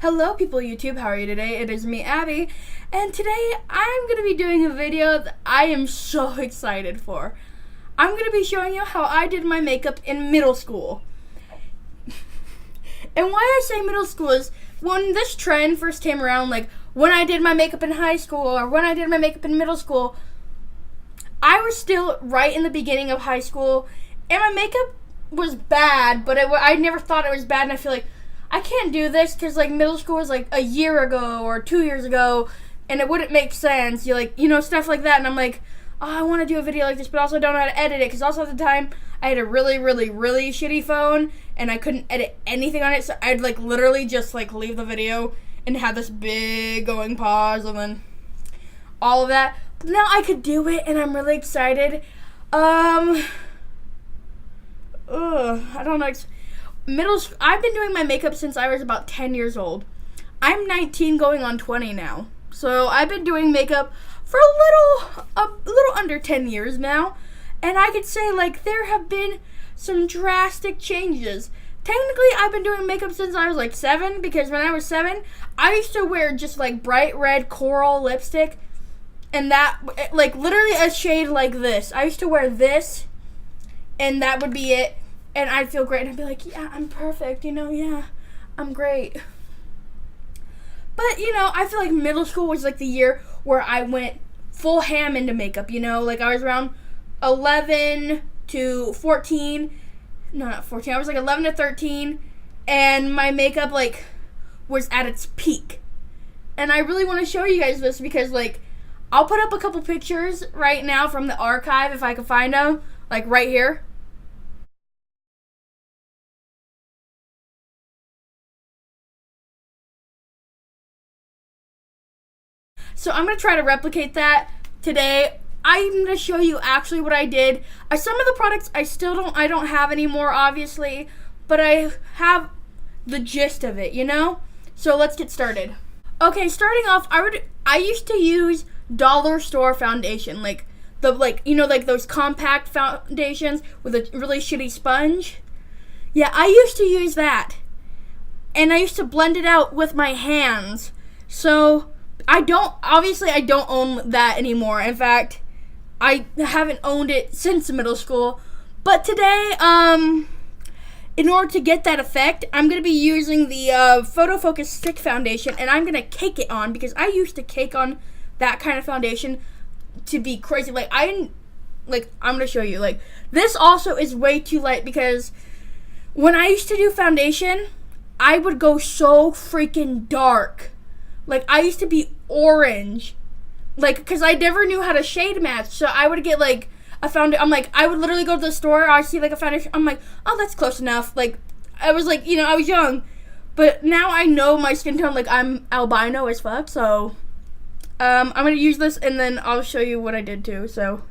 Hello people of YouTube, how are you today? It is me, Abby, and today I'm going to be doing a video that I am so excited for. I'm going to be showing you how I did my makeup in middle school. And why I say middle school is when this trend first came around, like when I did my makeup in high school or when I did my makeup in middle school, I was still right in the beginning of high school, and my makeup was bad, but I never thought it was bad, and I feel like I can't do this because like middle school was like a year ago or 2 years ago, and it wouldn't make sense. Stuff like that, and I'm like, oh, I want to do a video like this, but also don't know how to edit it because also at the time I had a really shitty phone and I couldn't edit anything on it, so I'd like literally just like leave the video and have this big going pause and then all of that. But now I could do it, and I'm really excited. I don't know. I've been doing my makeup since I was about 10 years old. I'm 19 going on 20 now. So I've been doing makeup for a little under 10 years now. And I could say like there have been some drastic changes. Technically, I've been doing makeup since I was like 7, because when I was 7, I used to wear just like bright red coral lipstick, and that like literally a shade like this. I used to wear this, and that would be it. And I'd feel great, and I'd be like, yeah, I'm perfect, yeah, I'm great. But, I feel like middle school was like the year where I went full ham into makeup, like I was around 11 to 14, no, not 14, I was like 11 to 13, and my makeup, like, was at its peak. And I really want to show you guys this because, like, I'll put up a couple pictures right now from the archive if I can find them, like right here. So I'm going to try to replicate that today. I'm going to show you actually what I did. Some of the products I don't have anymore, obviously, but I have the gist of it, So let's get started. Okay, starting off, I used to use dollar store foundation, like those compact foundations with a really shitty sponge. Yeah, I used to use that. And I used to blend it out with my hands. So I don't own that anymore. In fact, I haven't owned it since middle school. But today, in order to get that effect, I'm going to be using the Photo Focus Stick Foundation, and I'm going to cake it on because I used to cake on that kind of foundation to be crazy. I'm going to show you. Like, this also is way too light because when I used to do foundation, I would go so freaking dark. Like, I used to be orange. Like, because I never knew how to shade match. So I would get, like, a foundation. I'm like, I would literally go to the store. I see, like, a foundation. I'm like, oh, that's close enough. Like, I was, like, I was young. But now I know my skin tone. Like, I'm albino as fuck. So, I'm going to use this, and then I'll show you what I did, too. So,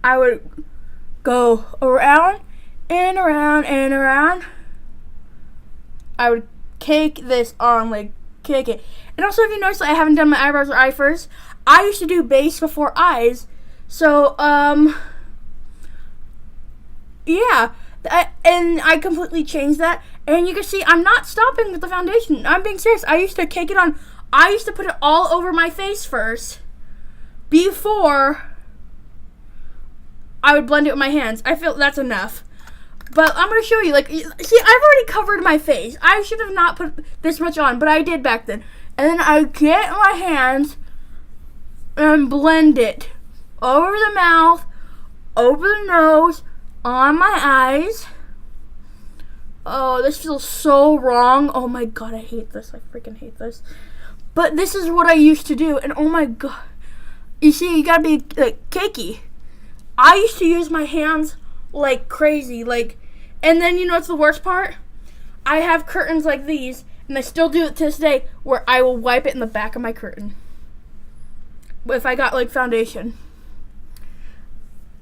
I would go around and around and around. I would cake this on, like, cake it. And also, if you notice, I haven't done my eyebrows or eye first. I used to do base before eyes. So, yeah. And I completely changed that. And you can see, I'm not stopping with the foundation. I'm being serious. I used to cake it on. I used to put it all over my face first before I would blend it with my hands. I feel that's enough. But I'm going to show you, like, see, I've already covered my face. I should have not put this much on, but I did back then. And then I get my hands and blend it over the mouth, over the nose, on my eyes. Oh, this feels so wrong. Oh my god, I hate this. I freaking hate this. But this is what I used to do, and oh my god. You see, you gotta be, like, cakey. I used to use my hands like crazy, like, and then what's the worst part? I have curtains like these, and I still do it to this day, where I will wipe it in the back of my curtain if I got like foundation.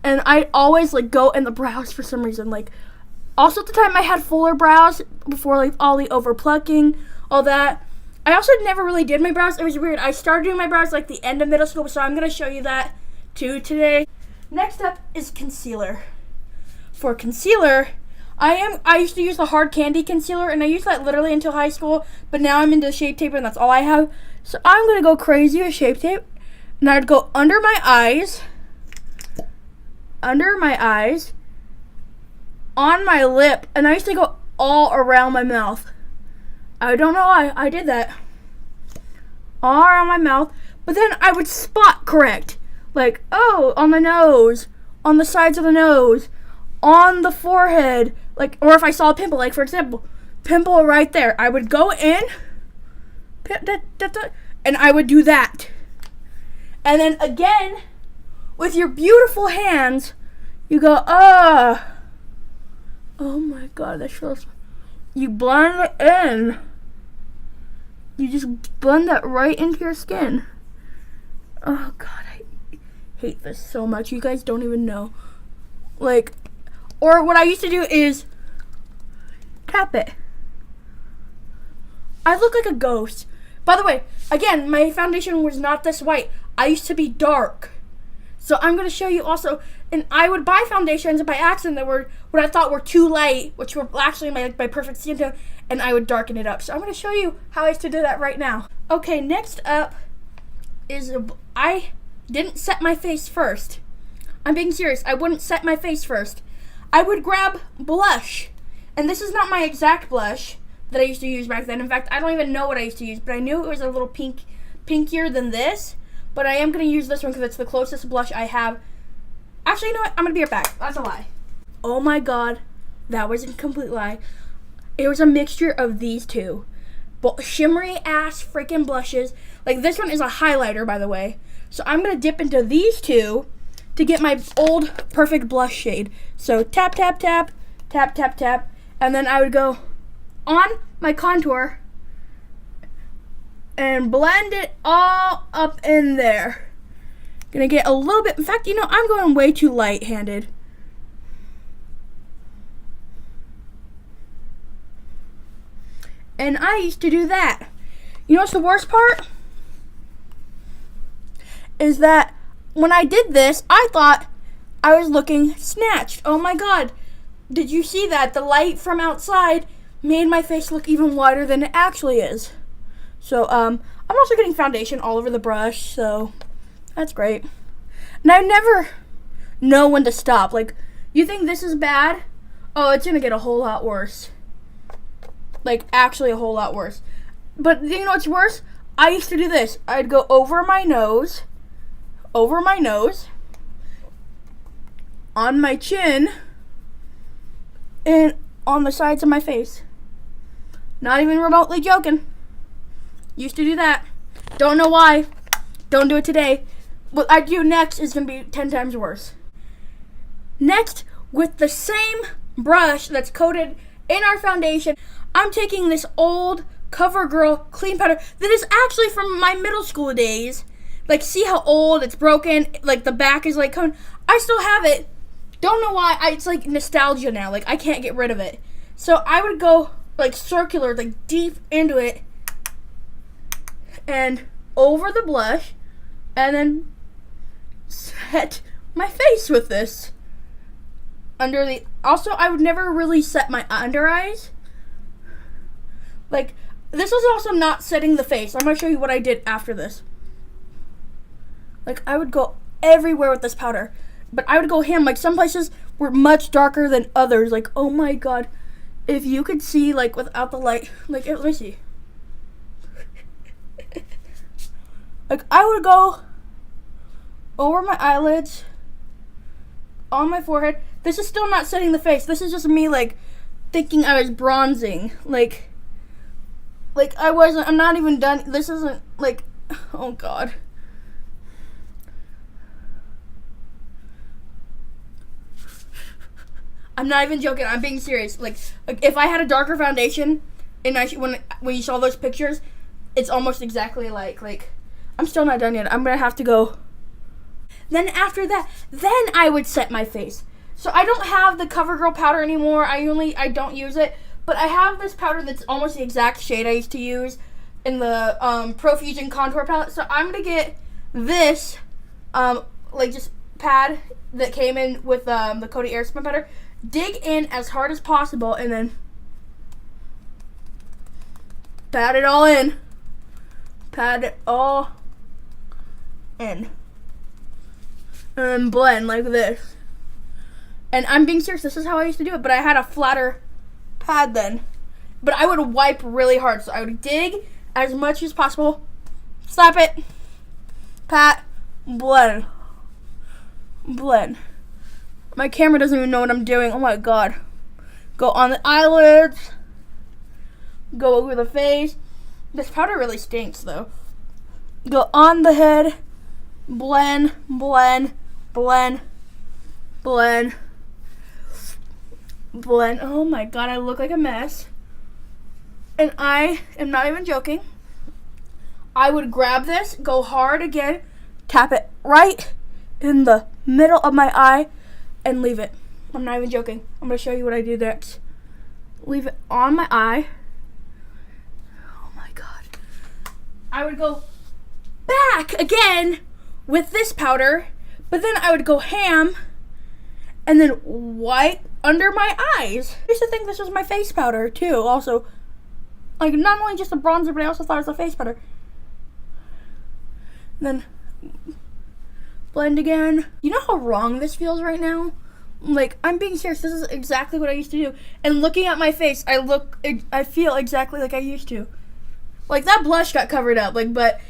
And I always like go in the brows for some reason. Like, also at the time I had fuller brows before like all the over plucking, all that. I also never really did my brows. It was weird. I started doing my brows like the end of middle school, so I'm gonna show you that too today. Next up is concealer. For concealer, I used to use the hard candy concealer, and I used that literally until high school, but now I'm into Shape Tape, and that's all I have. So I'm going to go crazy with Shape Tape, and I'd go under my eyes, on my lip, and I used to go all around my mouth. I don't know why I did that. All around my mouth, but then I would spot correct. Like, oh, on the nose, on the sides of the nose, on the forehead, like, or if I saw a pimple, like for example, pimple right there, I would go in, and I would do that. And then again, with your beautiful hands, you go, oh my God, that feels, you blend it in. You just blend that right into your skin. Oh God, I hate this so much. You guys don't even know. Like, or what I used to do is tap it. I look like a ghost. By the way, again, my foundation was not this white. I used to be dark. So I'm going to show you also, and I would buy foundations by accident that were what I thought were too light, which were actually my perfect skin tone, and I would darken it up. So I'm going to show you how I used to do that right now. Okay, next up is, I didn't set my face first. I'm being serious. I wouldn't set my face first. I would grab blush, and this is not my exact blush that I used to use back then. In fact, I don't even know what I used to use, but I knew it was a little pinkier than this. But I am going to use this one because it's the closest blush I have. Actually, you know what? I'm going to be right back. That's a lie. Oh my God, that was a complete lie. It was a mixture of these two. Shimmery ass freaking blushes. Like, this one is a highlighter, by the way. So I'm going to dip into these two to get my old perfect blush shade. So tap, tap, tap, tap, tap, tap. And then I would go on my contour and blend it all up in there. Gonna get a little bit, in fact, you know, I'm going way too light-handed. And I used to do that. You know what's the worst part? Is that when I did this, I thought I was looking snatched. Oh my God. Did you see that? The light from outside made my face look even wider than it actually is. So, I'm also getting foundation all over the brush, so that's great. And I never know when to stop. Like, you think this is bad? Oh, it's gonna get a whole lot worse. Like, actually a whole lot worse. But you know what's worse? I used to do this. I'd go over my nose, on my chin, and on the sides of my face. Not even remotely joking. Used to do that. Don't know why. Don't do it today. What I do next is going to be 10 times worse. Next, with the same brush that's coated in our foundation, I'm taking this old CoverGirl clean powder that is actually from my middle school days. Like, see how old it's broken? Like, the back is like coming. I still have it. Don't know why. It's like nostalgia now. Like, I can't get rid of it. So I would go like circular, like deep into it, and over the blush, and then set my face with this. Under the, also I would never really set my under eyes. Like, this was also not setting the face. I'm gonna show you what I did after this. Like, I would go everywhere with this powder, but I would go ham. Like, some places were much darker than others. Like, oh my God, if you could see, like, without the light, like, let me see. Like, I would go over my eyelids, on my forehead. This is still not setting the face. This is just me, like, thinking I was bronzing. Like I wasn't, I'm not even done. This isn't, like, oh God. I'm not even joking. I'm being serious. Like if I had a darker foundation, and when you saw those pictures, it's almost exactly like, I'm still not done yet. I'm gonna have to go. Then after that, then I would set my face. So I don't have the CoverGirl powder anymore. I don't use it, but I have this powder that's almost the exact shade I used to use in the Profusion contour palette. So I'm gonna get this like just pad that came in with the Coty Airspun powder, dig in as hard as possible and then pat it all in. Pat it all in. And then blend like this. And I'm being serious, this is how I used to do it, but I had a flatter pad then. But I would wipe really hard, so I would dig as much as possible, slap it, pat, blend, blend. My camera doesn't even know what I'm doing, oh my god. Go on the eyelids, go over the face. This powder really stinks though. Go on the head, blend, blend, blend, blend, blend. Oh my god, I look like a mess. And I am not even joking. I would grab this, go hard again, tap it right in the middle of my eye, and leave it. I'm not even joking. I'm going to show you what I do next. Leave it on my eye. Oh my god. I would go back again with this powder, but then I would go ham and then wipe under my eyes. I used to think this was my face powder too, also. Like, not only just a bronzer, but I also thought it was a face powder. And then blend again. You know how wrong this feels right now? Like, I'm being serious. This is exactly what I used to do. And looking at my face, I feel exactly like I used to. Like, that blush got covered up. Like, but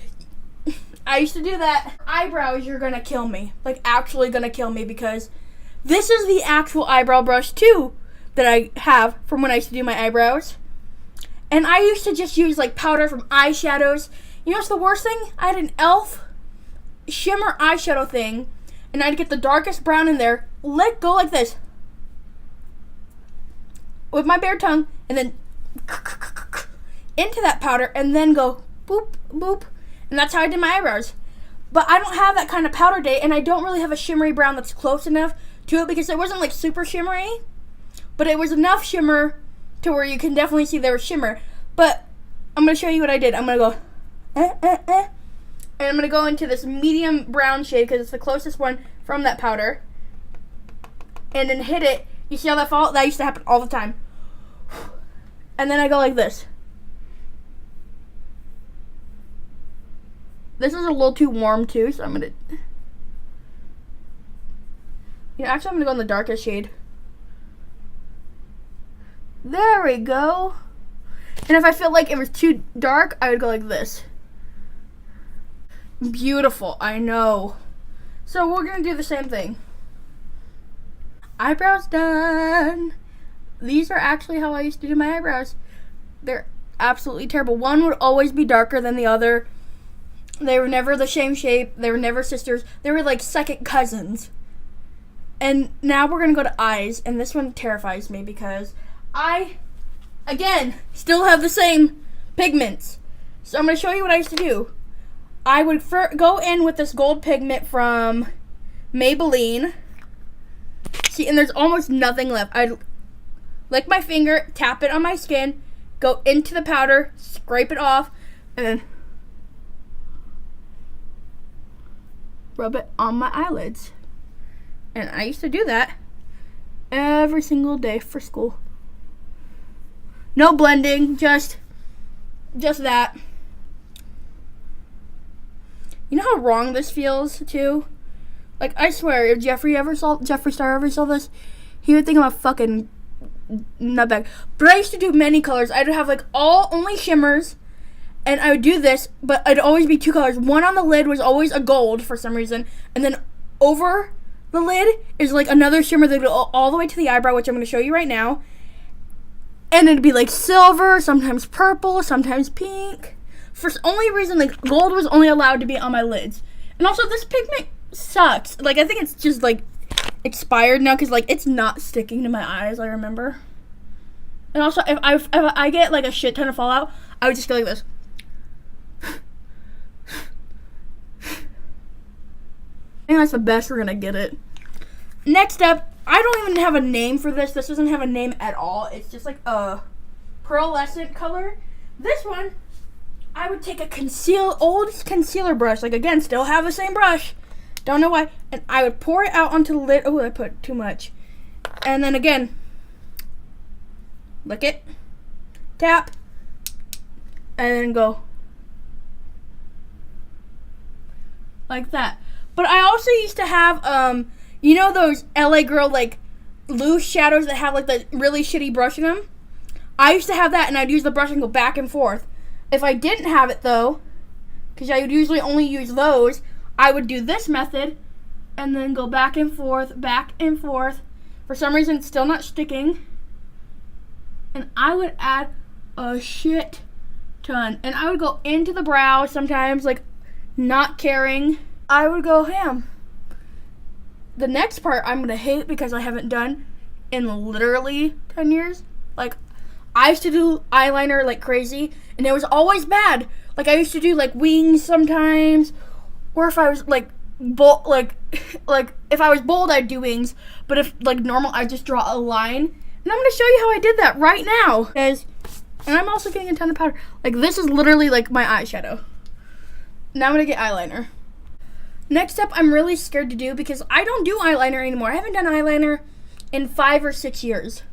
I used to do that. Eyebrows, you're gonna kill me. Like, actually gonna kill me, because this is the actual eyebrow brush too that I have from when I used to do my eyebrows. And I used to just use like powder from eyeshadows. You know what's the worst thing? I had an e.l.f. shimmer eyeshadow thing, and I'd get the darkest brown in there, let go like this with my bare tongue, and then into that powder, and then go boop, boop. And that's how I did my eyebrows. But I don't have that kind of powder day, and I don't really have a shimmery brown that's close enough to it, because it wasn't like super shimmery, but it was enough shimmer to where you can definitely see there was shimmer. But I'm going to show you what I did. I'm going to go, and I'm going to go into this medium brown shade, because it's the closest one from that powder, and then hit it. You see how that fall? That used to happen all the time. And then I go like this. This is a little too warm too, so I'm going to, actually I'm going to go in the darkest shade. There we go. And if I feel like it was too dark, I would go like this. Beautiful, I know. So we're going to do the same thing. Eyebrows done. These are actually how I used to do my eyebrows. They're absolutely terrible. One would always be darker than the other. They were never the same shape. They were never sisters. They were like second cousins. And now we're going to go to eyes. And this one terrifies me, because I, again, still have the same pigments. So I'm going to show you what I used to do. I would go in with this gold pigment from Maybelline. See, and there's almost nothing left. I'd lick my finger, tap it on my skin, go into the powder, scrape it off, and then rub it on my eyelids. And I used to do that every single day for school. No blending, just that. You know how wrong this feels too? Like, I swear, if Jeffree Star ever saw this, he would think I'm a fucking nutbag. But I used to do many colors. I'd have like only shimmers, and I would do this, but I'd always be two colors. One on the lid was always a gold for some reason, and then over the lid is like another shimmer that would go all the way to the eyebrow, which I'm going to show you right now. And it'd be like silver, sometimes purple, sometimes pink. For only reason, like, gold was only allowed to be on my lids. And also, this pigment sucks. Like, I think it's just like expired now, because like it's not sticking to my eyes, I remember. And also, if I get like a shit ton of fallout, I would just go like this. I think that's the best we're gonna get it. Next up, I don't even have a name for this. This doesn't have a name at all. It's just like a pearlescent color. This one, I would take a old concealer brush. Like, again, still have the same brush. Don't know why. And I would pour it out onto the lid. Oh, I put too much. And then again, lick it, tap, and then go like that. But I also used to have, you know those LA Girl, like, loose shadows that have, like, the really shitty brush in them? I used to have that, and I'd use the brush and go back and forth. If I didn't have it, though, because I would usually only use those, I would do this method, and then go back and forth, back and forth. For some reason, it's still not sticking. And I would add a shit ton. And I would go into the brow sometimes, like, not caring. I would go ham. The next part I'm going to hate because I haven't done in literally 10 years. Like, I used to do eyeliner like crazy, and it was always bad. Like, I used to do, like, wings sometimes, or if I was, like, bold, like if I was bold, I'd do wings, but if, like, normal, I'd just draw a line. And I'm going to show you how I did that right now, guys. And I'm also getting a ton of powder. Like, this is literally, like, my eyeshadow. Now I'm going to get eyeliner. Next up, I'm really scared to do because I don't do eyeliner anymore. I haven't done eyeliner in 5 or 6 years.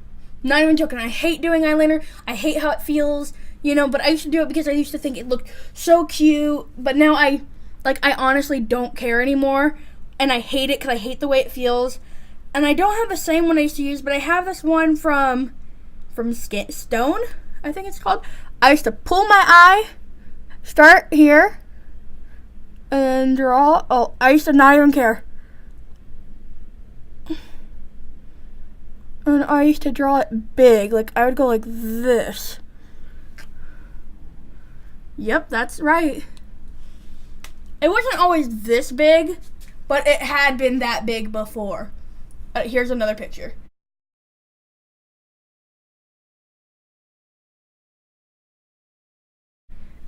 Not even joking. I hate doing eyeliner. I hate how it feels, you know, but I used to do it because I used to think it looked so cute. But now I honestly don't care anymore. And I hate it because I hate the way it feels. And I don't have the same one I used to use, but I have this one from Stone, I think it's called. I used to pull my eye, start here, and draw. Oh, I used to not even care. And I used to draw it big. Like, I would go like this. Yep, that's right. It wasn't always this big, but it had been that big before. Here's another picture.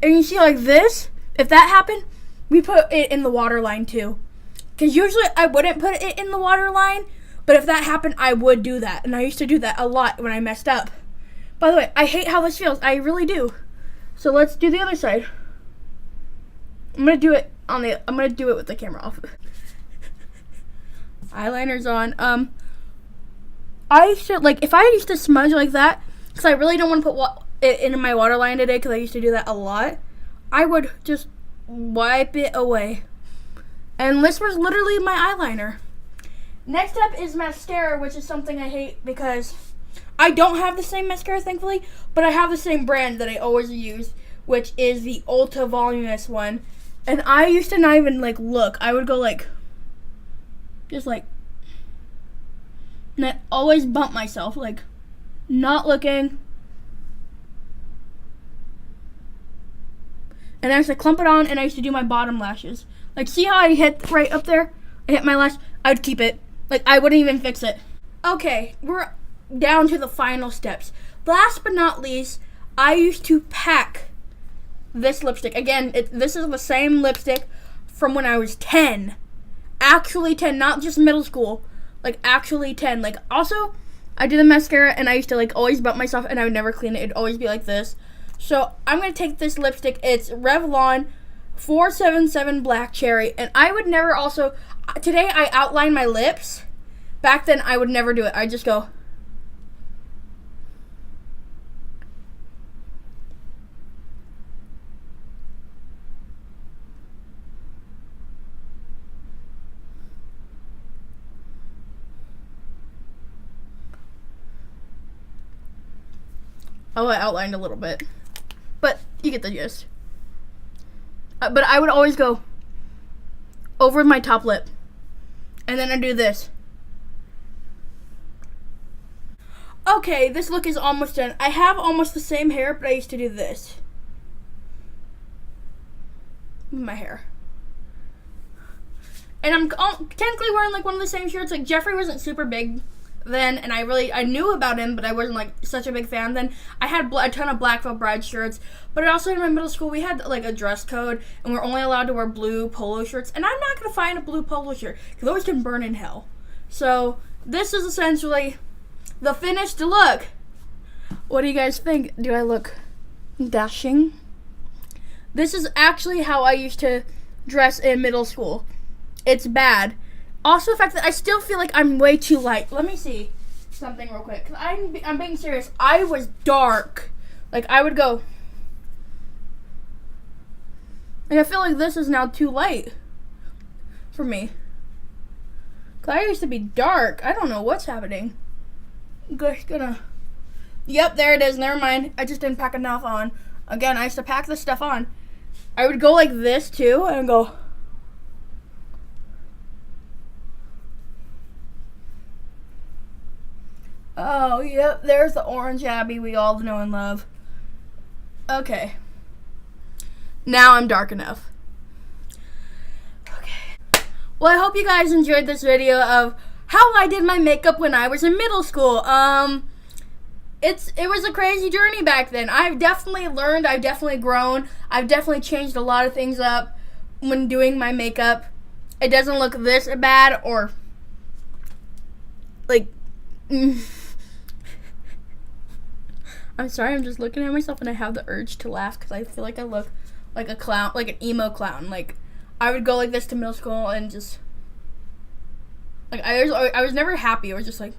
And you see, like this, if that happened, we put it in the waterline too. Because usually I wouldn't put it in the waterline, but if that happened, I would do that. And I used to do that a lot when I messed up. By the way, I hate how this feels. I really do. So let's do the other side. I'm gonna do it with the camera off. Eyeliner's on. I used to, like, if I used to smudge like that, because I really don't want to put it in my waterline today, because I used to do that a lot, I would just wipe it away. And this was literally my eyeliner. Next up is mascara, which is something I hate because I don't have the same mascara, thankfully, but I have the same brand that I always use, which is the Ultra Voluminous one. And I used to not even, like, look. I would go, like, just, like, and I always bump myself, like, not looking. And I used to clump it on, and I used to do my bottom lashes. Like, see how I hit right up there? I hit my lash. I would keep it. Like, I wouldn't even fix it. Okay, we're down to the final steps. Last but not least, I used to pack this lipstick. Again, this is the same lipstick from when I was 10. Actually 10, not just middle school. Like, actually 10. Like, also, I did the mascara, and I used to, like, always bump myself, and I would never clean it. It'd always be like this. So, I'm going to take this lipstick. It's Revlon 477 Black Cherry. And I would never also... Today, I outline my lips. Back then, I would never do it. I'd just go... Oh, I outlined a little bit. But you get the gist. But I would always go over my top lip. And then I do this. Okay, this look is almost done. I have almost the same hair, but I used to do this. With my hair. And I'm technically wearing like one of the same shirts. Like, Jeffrey wasn't super big then, and I knew about him, but I wasn't like such a big fan then. I had a ton of Black Veil Bride shirts, but also in my middle school we had like a dress code, and we're only allowed to wear blue polo shirts, and I'm not gonna find a blue polo shirt because those can burn in hell. So this is essentially the finished look. What do you guys think? Do I look dashing? This is actually how I used to dress in middle school. It's bad. Also, the fact that I still feel like I'm way too light. Let me see. something real quick. Cause I'm being serious. I was dark. Like, I would go. And I feel like this is now too light for me. Cause I used to be dark. I don't know what's happening. Yep, there it is. Never mind. I just didn't pack enough on. Again, I used to pack this stuff on. I would go like this too and go. Oh, yep, there's the orange Abby we all know and love. Okay. Now I'm dark enough. Okay. Well, I hope you guys enjoyed this video of how I did my makeup when I was in middle school. It was a crazy journey back then. I've definitely learned, I've definitely grown, I've definitely changed a lot of things up when doing my makeup. It doesn't look this bad or like I'm sorry, I'm just looking at myself and I have the urge to laugh because I feel like I look like a clown, like an emo clown. Like, I would go like this to middle school and just, like, I was never happy. I was just like.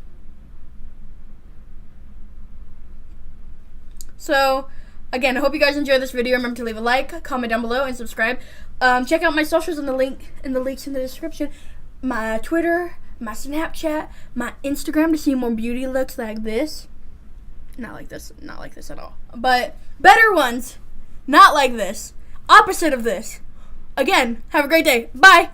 So, again, I hope you guys enjoyed this video. Remember to leave a like, comment down below, and subscribe. Check out my socials in the links in the description. My Twitter, my Snapchat, my Instagram to see more beauty looks like this. Not like this at all. But better ones. Not like this. Opposite of this. Again, have a great day. Bye.